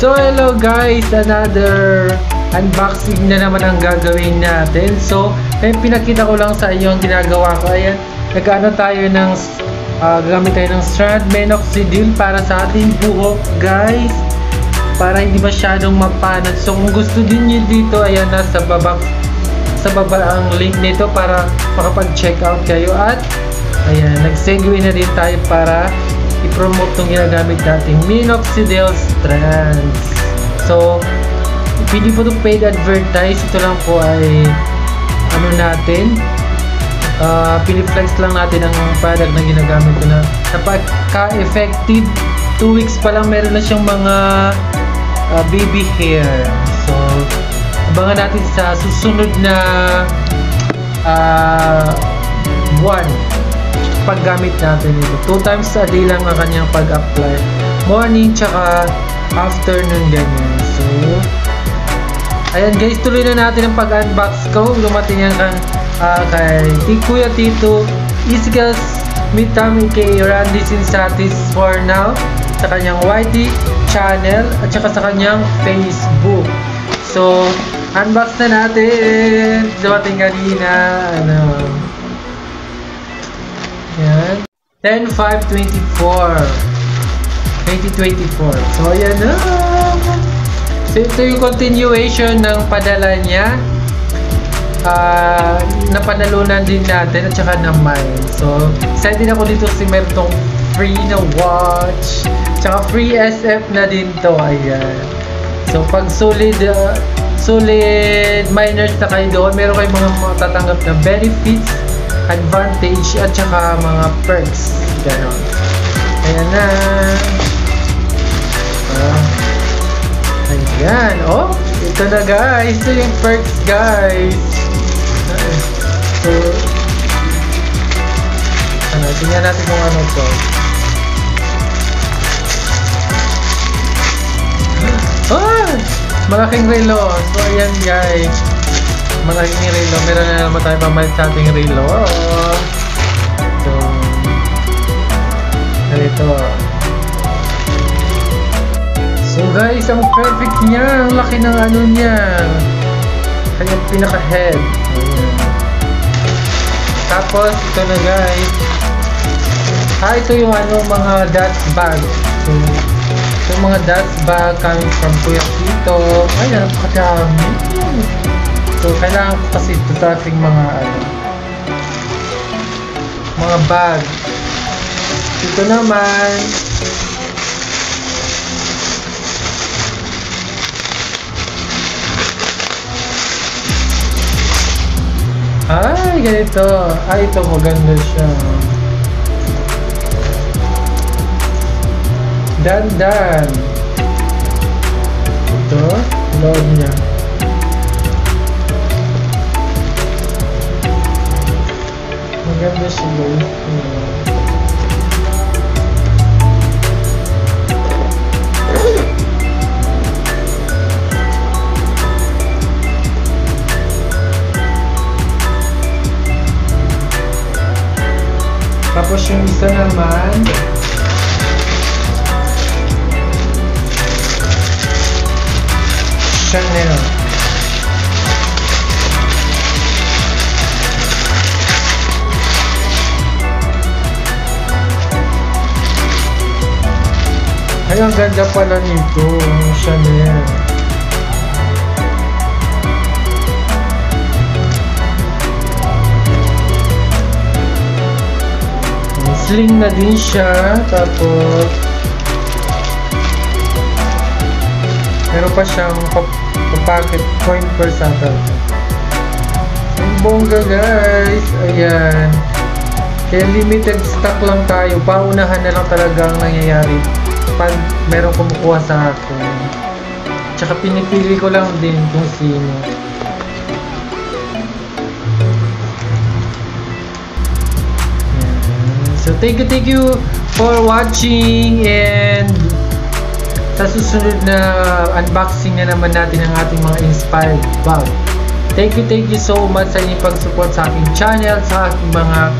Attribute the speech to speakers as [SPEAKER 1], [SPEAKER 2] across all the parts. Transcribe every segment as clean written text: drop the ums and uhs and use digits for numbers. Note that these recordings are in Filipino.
[SPEAKER 1] So hello guys, another unboxing na naman ang gagawin natin. So pinakita ko lang sa inyo ang ginagawa ko. Ayan, nag-ano tayo ng gagamit tayo ng strand minoxidil para sa ating buhok guys, para hindi masyadong mapanat. So kung gusto din nyo dito, ayan, nasa baba ang link nito para makapag-check out kayo. At ayan, nag-segue na din tayo para i-promote itong ginagamit nating minoxidil strands. So hindi po ito paid advertise, ito lang po ay ano natin, piniflex lang natin ang product na ginagamit ko na napaka-effective. 2 weeks pa lang meron na siyang mga baby hair. So abangan natin sa susunod na buwan paggamit natin ito. 2 times a day lang ang kanyang pag-apply, morning tsaka afternoon, ganyan. So ayan guys, tuloy na natin ang pag-unbox ko. Lumating yan kay Kuya Tito Isigas Mitami kay Randy Sinsatis for now, sa kanyang YT channel at saka sa kanyang Facebook. So unbox na natin. Dumating kanina, ano, yan, 10/5/2024. So ayan na. So ito yung continuation ng padala niya. Napanalunan din natin at saka naman. So excited ako dito kasi meron tong free na watch, tsaka free SF na din to. Ayan. So pag solid miners na kayo doon, meron kayong mga matatanggap na benefits, advantage at saka mga perks, ganon. Ayan na. Ayan, oh, ito na guys, ito yung perks guys. So ano, tingnan natin kung ano to. Malaking relo. So ayan guys, malaking relo. Meron na naman tayo pamalit sa ating relo. So ganito. So guys, ang perfect niya. Ang laki ng ano niya, kanyang pinaka-head. Ayan. Tapos ito na guys. Ito yung ano, mga dust bag. So yung mga dust bag coming from Kuya Tito. Ayan, napakadami. So kailangan ko kasi ito sa ating mga ano, mga bag. Ito naman, ay ganito. Ito maganda siya. Dandan. Ito, loob niya. Maganda siya guys. Tapos yung isa naman, Chanel. Ay, ang ganda pala nito, Chanel. Sling na din siya. Tapos meron pa siyang pocket coin versatile. Ang bongga guys. Ayan. Kaya limited stock lang tayo. Paunahan na lang talaga ang nangyayari pag meron kumukuha sa akin. Tsaka pinipili ko lang din kung sino. So thank you for watching, and sa susunod na unboxing na naman natin ang ating mga inspired bag. Thank you so much sa inyong pag-support sa aking channel, sa aking mga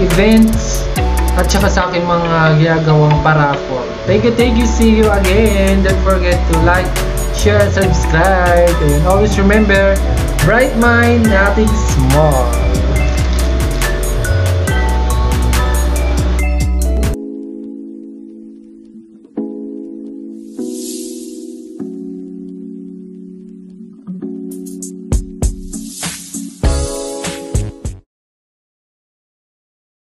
[SPEAKER 1] events, at saka sa aking mga ginagawang paraffol. Thank you, see you again. Don't forget to like, share, and subscribe. And always remember, bright mind, nothing small.